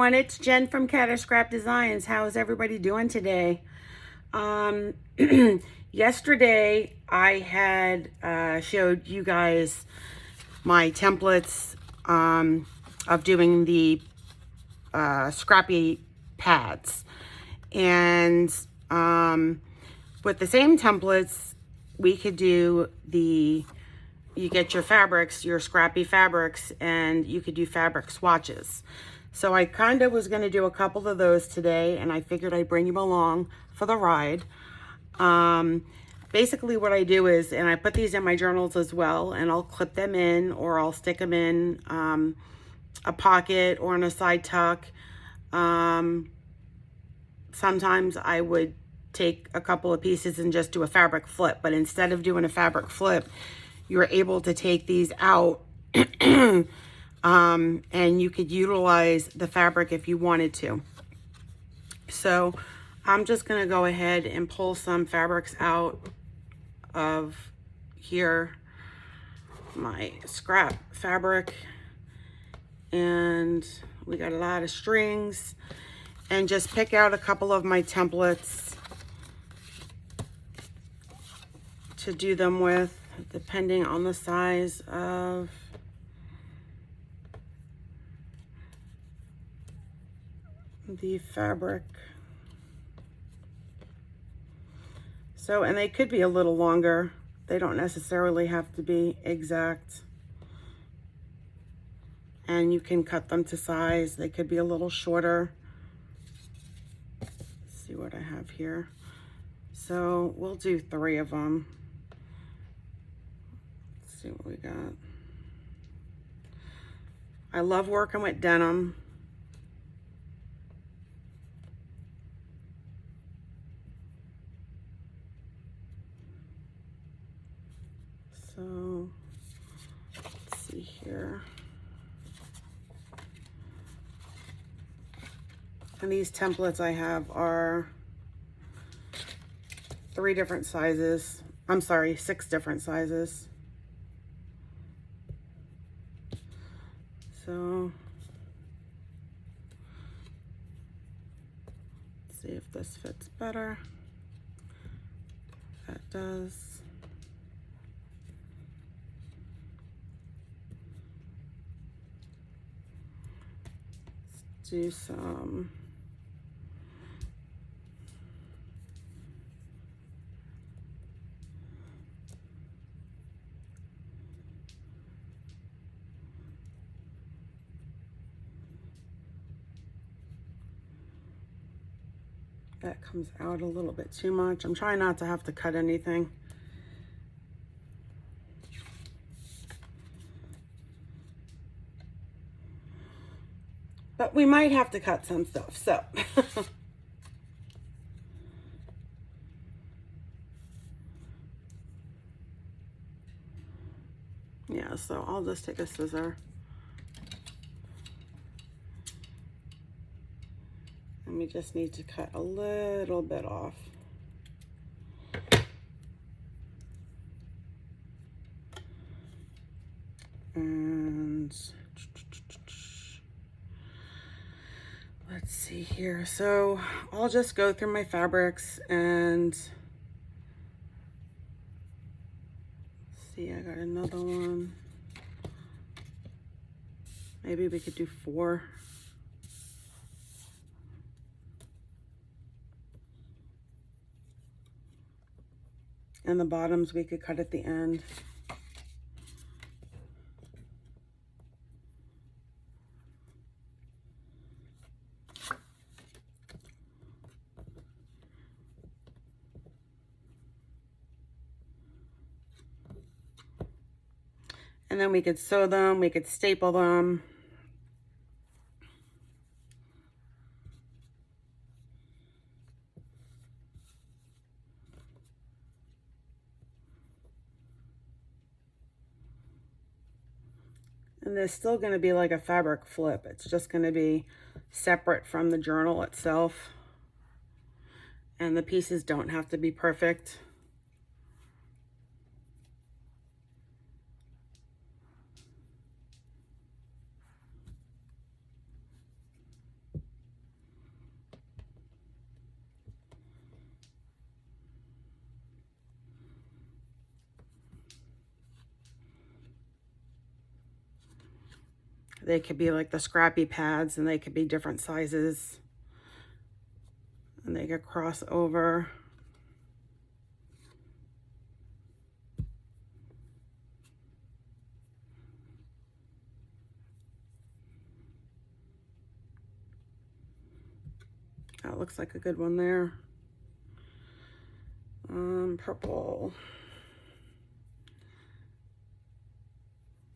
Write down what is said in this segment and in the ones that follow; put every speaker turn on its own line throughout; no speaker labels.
everyone, it's Jen from catascrapdesigns. How is everybody doing today? Yesterday I had showed you guys my templates of doing the scrappy pads, and with the same templates we could do you get your fabrics, your scrappy fabrics, and you could do fabric swatches. So I kind of was going to do a couple of those today, and I figured I'd bring you along for the ride. Basically what I do is, and I put these in my journals as well, and I'll clip them in, or I'll stick them in a pocket or in a side tuck. Sometimes I would take a couple of pieces and just do a fabric flip, but instead of doing a fabric flip, you're able to take these out and you could utilize the fabric if you wanted to. So I'm just going to go ahead and pull some fabrics out of here, my scrap fabric, and we got a lot of strings, and just pick out a couple of my templates to do them with, depending on the size of the fabric. So, and they could be a little longer. They don't necessarily have to be exact. And you can cut them to size. They could be a little shorter. Let's see what I have here. So we'll do 3 of them. See what we got. I love working with denim. So let's see here. And these templates I have are 3 different sizes. I'm sorry, 6 different sizes. So let's see if this fits better. That does. Let's do some that comes out a little bit too much. I'm trying not to have to cut anything. But we might have to cut some stuff, so. Yeah, so I'll just take a scissor. And we just need to cut a little bit off. And let's see here. So I'll just go through my fabrics and see, I got another one. Maybe we could do 4. And the bottoms we could cut at the end. And then we could sew them, we could staple them. And there's still going to be like a fabric flip. It's just going to be separate from the journal itself. And the pieces don't have to be perfect. They could be like the scrappy pads, and they could be different sizes, and they could cross over. That looks like a good one there. Purple.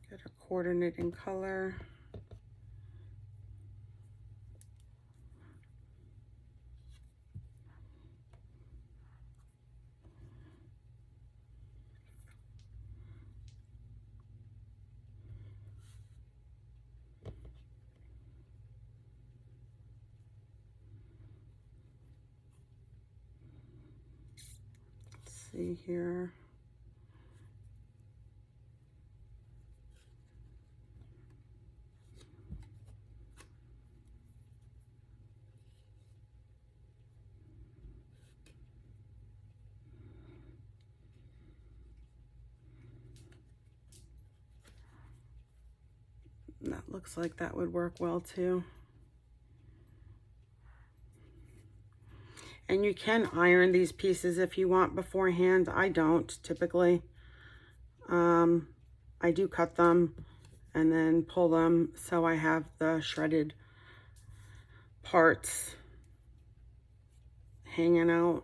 Get a coordinating color. Let's see here. That looks like that would work well too. And you can iron these pieces if you want beforehand. I don't typically. I do cut them and then pull them so I have the shredded parts hanging out.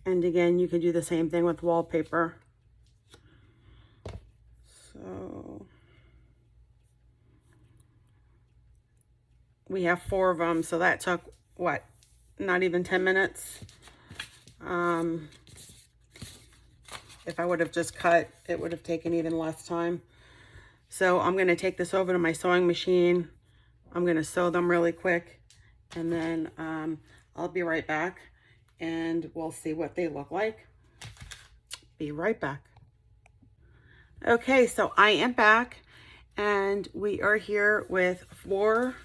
And again, you can do the same thing with wallpaper. So we have 4 of them, so that took what, not even 10 minutes. If I would have just cut, it would have taken even less time. So I'm going to take this over to my sewing machine. I'm going to sew them really quick, and then I'll be right back and we'll see what they look like. Be right back. Okay, so I am back, and we are here with 4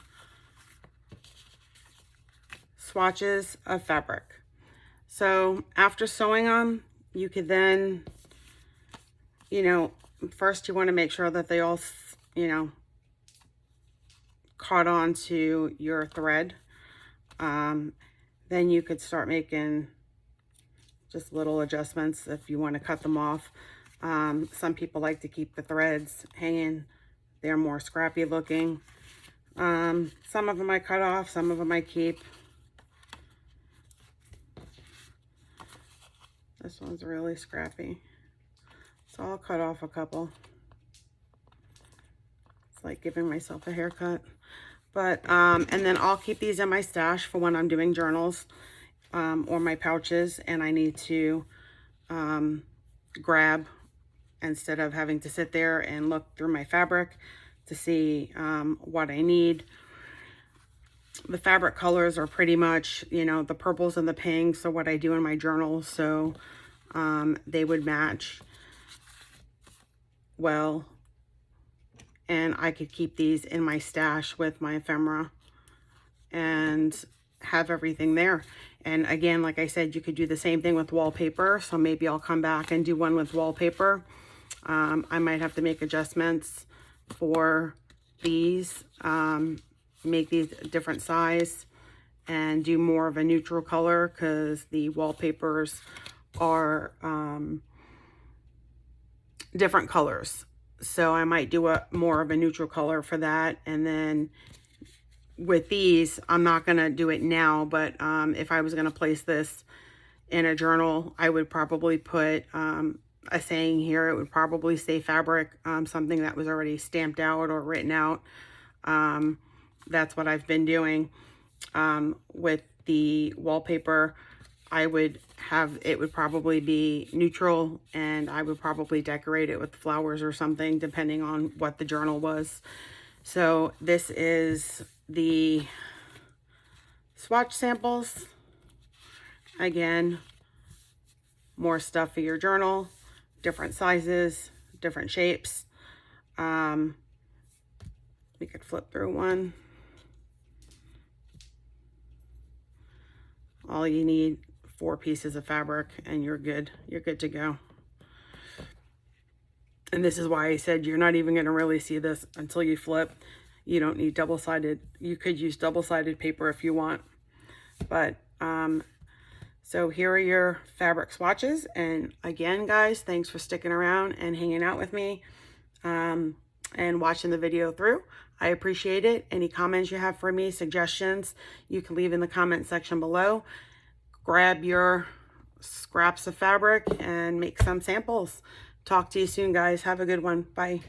swatches of fabric. So after sewing them, you could then, you know, first you want to make sure that they all, you know, caught on to your thread. Then you could start making just little adjustments if you want to cut them off. Some people like to keep the threads hanging. They're more scrappy looking. Some of them I cut off, some of them I keep. This one's really scrappy, so I'll cut off a couple. It's like giving myself a haircut. But, and then I'll keep these in my stash for when I'm doing journals or my pouches, and I need to grab instead of having to sit there and look through my fabric to see what I need. The fabric colors are pretty much, you know, the purples and the pinks are what I do in my journal, so they would match well. And I could keep these in my stash with my ephemera and have everything there. And again, like I said, you could do the same thing with wallpaper. So maybe I'll come back and do one with wallpaper. I might have to make adjustments for these, make these a different size and do more of a neutral color, because the wallpapers are different colors. So I might do a more of a neutral color for that. And then with these, I'm not going to do it now, but if I was going to place this in a journal, I would probably put a saying here. It would probably say fabric, something that was already stamped out or written out. That's what I've been doing. With the wallpaper, I would have, it would probably be neutral, and I would probably decorate it with flowers or something, depending on what the journal was. So this is the swatch samples. Again, more stuff for your journal, different sizes, different shapes. We could flip through one. All you need, 4 pieces of fabric, and you're good. You're good to go. And this is why I said you're not even going to really see this until you flip. You don't need double-sided. You could use double-sided paper if you want. But, so here are your fabric swatches. And again, guys, thanks for sticking around and hanging out with me and watching the video through. I appreciate it. Any comments you have for me, suggestions, you can leave in the comment section below. Grab your scraps of fabric and make some samples. Talk to you soon, guys. Have a good one. Bye.